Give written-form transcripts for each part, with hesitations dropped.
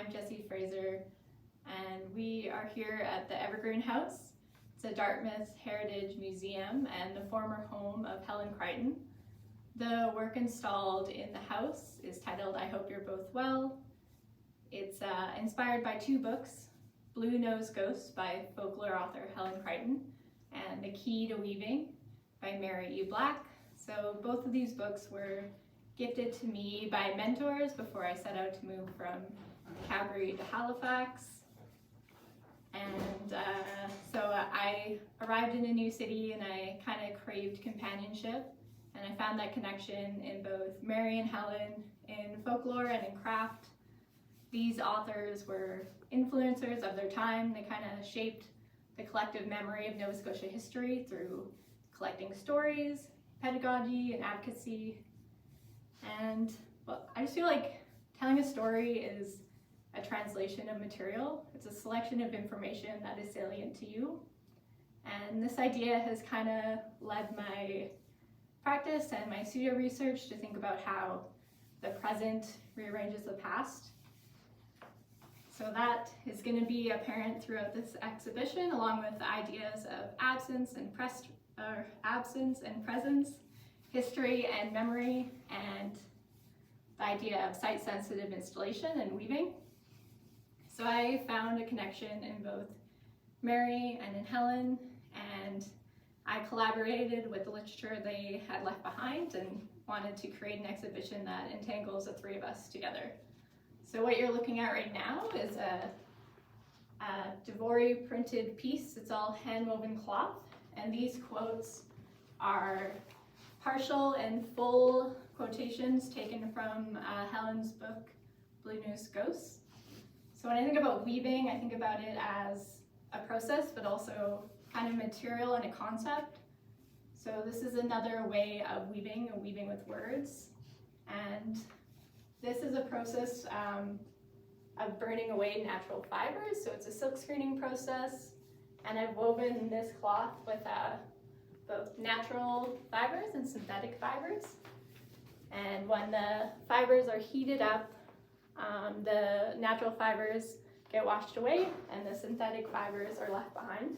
I'm Fraser, and we are here at the Evergreen House. It's a Dartmouth Heritage Museum and the former home of Helen Crichton. The work installed in the house is titled I Hope You're Both Well. It's inspired by two books, Blue Nosed Ghost by folklore author Helen Crichton and The Key to Weaving by Mary E. Black. So both of these books were gifted to me by mentors before I set out to move from Calgary to Halifax. And so I arrived in a new city and I kind of craved companionship, and I found that connection in both Mary and Helen in folklore and in craft. These authors were influencers of their time. They kind of shaped the collective memory of Nova Scotia history through collecting stories, pedagogy, and advocacy. And I just feel like telling a story is a translation of material. It's a selection of information that is salient to you. And this idea has kind of led my practice and my studio research to think about how the present rearranges the past. So that is going to be apparent throughout this exhibition, along with the ideas of absence and presence, history and memory, and the idea of site-sensitive installation and weaving. So I found a connection in both Mary and in Helen, and I collaborated with the literature they had left behind and wanted to create an exhibition that entangles the three of us together. So what you're looking at right now is a Devory printed piece. It's all hand-woven cloth, and these quotes are partial and full quotations taken from Helen's book, Blue Nosed Ghost. So when I think about weaving, I think about it as a process, but also kind of material and a concept. So this is another way of weaving with words. And this is a process of burning away natural fibers. So it's a silk screening process. And I've woven this cloth with both natural fibers and synthetic fibers. And when the fibers are heated up, the natural fibers get washed away and the synthetic fibers are left behind.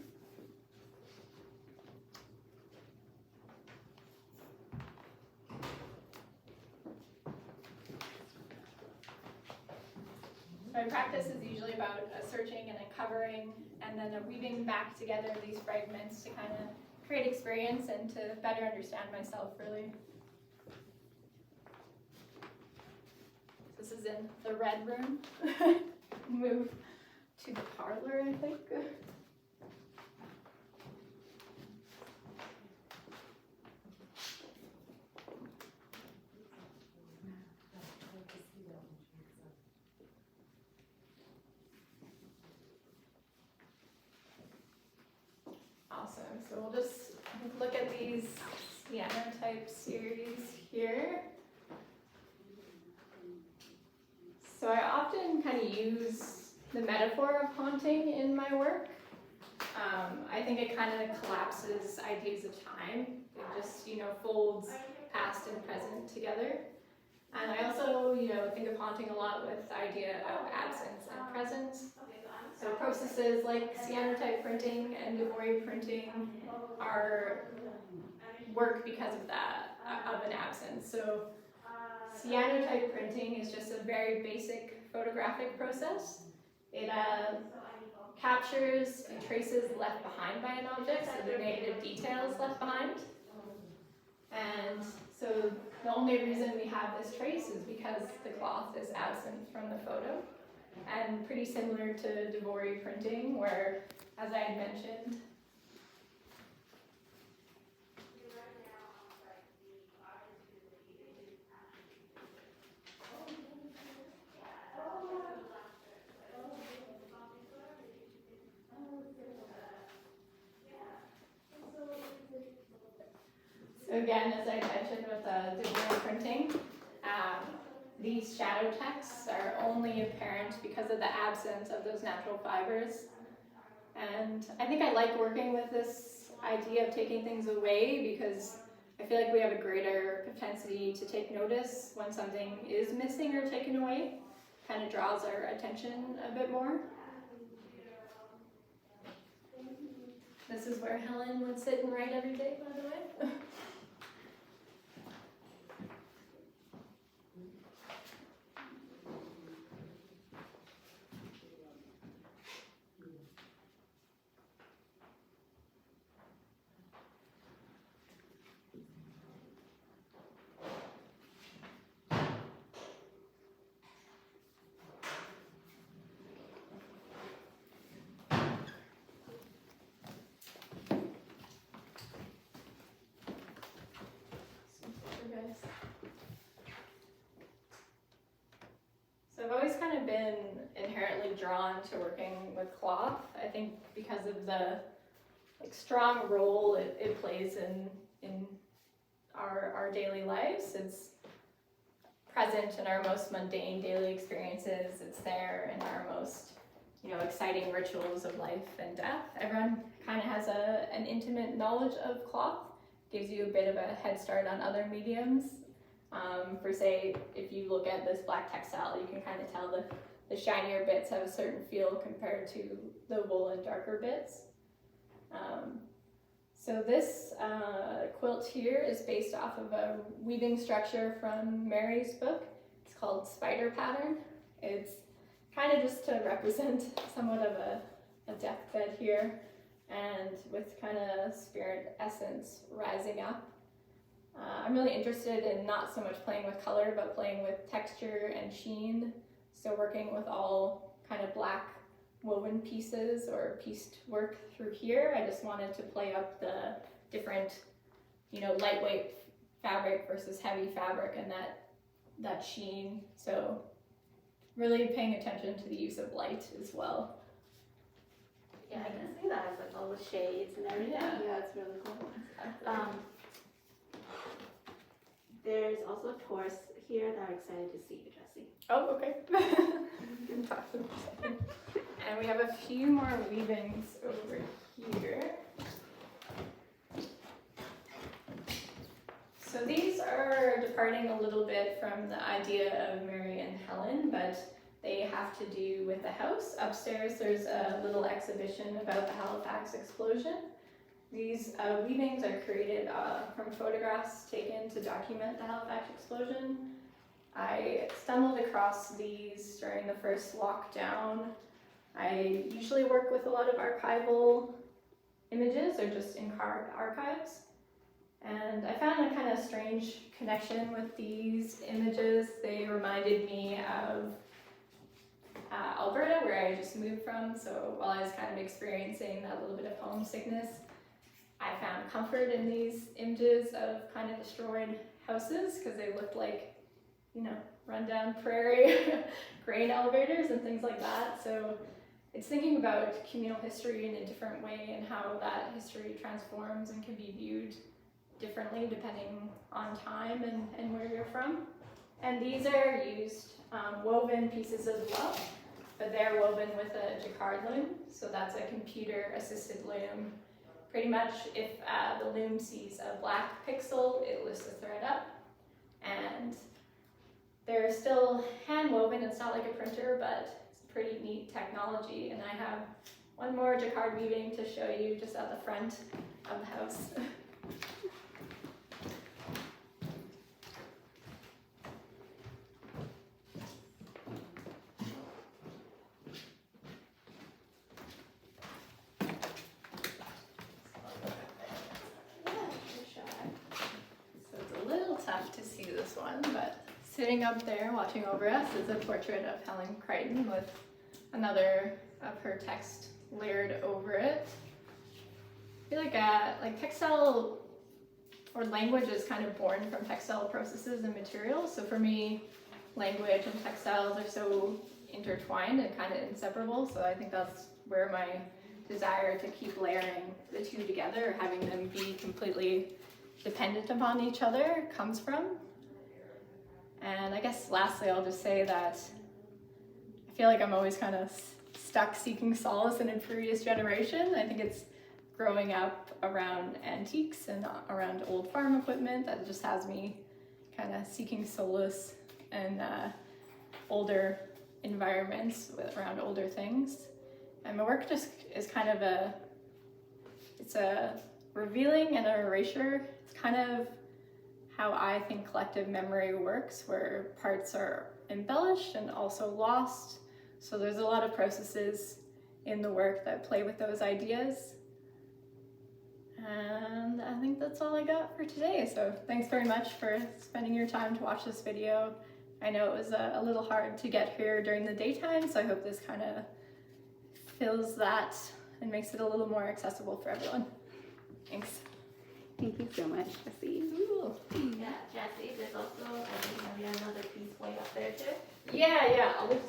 My practice is usually about searching and uncovering and then weaving back together these fragments to kind of create experience and to better understand myself, really. This is in the red room. Move to the parlor, I think. Awesome. So we'll just look at these cyanotype series here. So I often kind of use the metaphor of haunting in my work. I think it kind of collapses ideas of time. It just, folds past and present together. And I also, think of haunting a lot with the idea of absence and presence. So processes like cyanotype printing and Devory printing work because of that, of an absence. So cyanotype printing is just a very basic photographic process. It captures and traces left behind by an object, so the negative details left behind. And so the only reason we have this trace is because the cloth is absent from the photo. And pretty similar to Devory printing, where, as I had mentioned, so again, as I mentioned with the Devory printing, these shadow texts are only apparent because of the absence of those natural fibers. And I think I like working with this idea of taking things away because I feel like we have a greater propensity to take notice when something is missing or taken away. kind of draws our attention a bit more. This is where Helen would sit and write every day, by the way. So I've always kind of been inherently drawn to working with cloth. I think because of the strong role it plays in our daily lives. It's present in our most mundane daily experiences. It's there in our most exciting rituals of life and death. Everyone kind of has an intimate knowledge of cloth. Gives you a bit of a head start on other mediums. For say, if you look at this black textile, you can kind of tell the shinier bits have a certain feel compared to the woolen darker bits. So this quilt here is based off of a weaving structure from Mary's book. It's called Spider Pattern. It's kind of just to represent somewhat of a deathbed here, and with kind of spirit essence rising up. I'm really interested in not so much playing with color, but playing with texture and sheen. So working with all kind of black woven pieces or pieced work through here. I just wanted to play up the different, lightweight fabric versus heavy fabric and that sheen. So really paying attention to the use of light as well. Yeah, I can see that, like all the shades and everything. Yeah, it's really cool. There's also tours here that are excited to see you, Jessie. Oh, okay. And we have a few more weavings over here. So these are departing a little bit from the idea of Mary and Helen, but they have to do with the house. Upstairs there's a little exhibition about the Halifax explosion. These weavings are created from photographs taken to document the Halifax explosion. I stumbled across these during the first lockdown. I usually work with a lot of archival images or just in archives. And I found a kind of strange connection with these images. They reminded me of Alberta, where I just moved from. So while I was kind of experiencing that little bit of homesickness, I found comfort in these images of kind of destroyed houses because they looked like, rundown prairie grain elevators and things like that. So it's thinking about communal history in a different way and how that history transforms and can be viewed differently depending on time and where you're from. And these are used woven pieces as well, but they're woven with a jacquard loom. So that's a computer assisted loom. Pretty much if the loom sees a black pixel, it lifts the thread up. And they're still hand woven. It's not like a printer, but it's a pretty neat technology. And I have one more jacquard weaving to show you just at the front of the house. But sitting up there watching over us is a portrait of Helen Crichton with another of her text layered over it. I feel like textile or language is kind of born from textile processes and materials. So for me, language and textiles are so intertwined and kind of inseparable. So I think that's where my desire to keep layering the two together, having them be completely dependent upon each other, comes from. And I guess lastly, I'll just say that I feel like I'm always kind of stuck seeking solace in a previous generation. I think it's growing up around antiques and around old farm equipment that just has me kind of seeking solace in older environments around older things. And my work just is kind of it's a revealing and an erasure. It's kind of how I think collective memory works, where parts are embellished and also lost. So there's a lot of processes in the work that play with those ideas. And I think that's all I got for today. So thanks very much for spending your time to watch this video. I know it was a little hard to get here during the daytime, so I hope this kind of fills that and makes it a little more accessible for everyone. Thanks. Thank you so much, Jesse. Ooh. Yeah, Jesse, there's also, I think, maybe another piece way up there too. Yeah, I'll just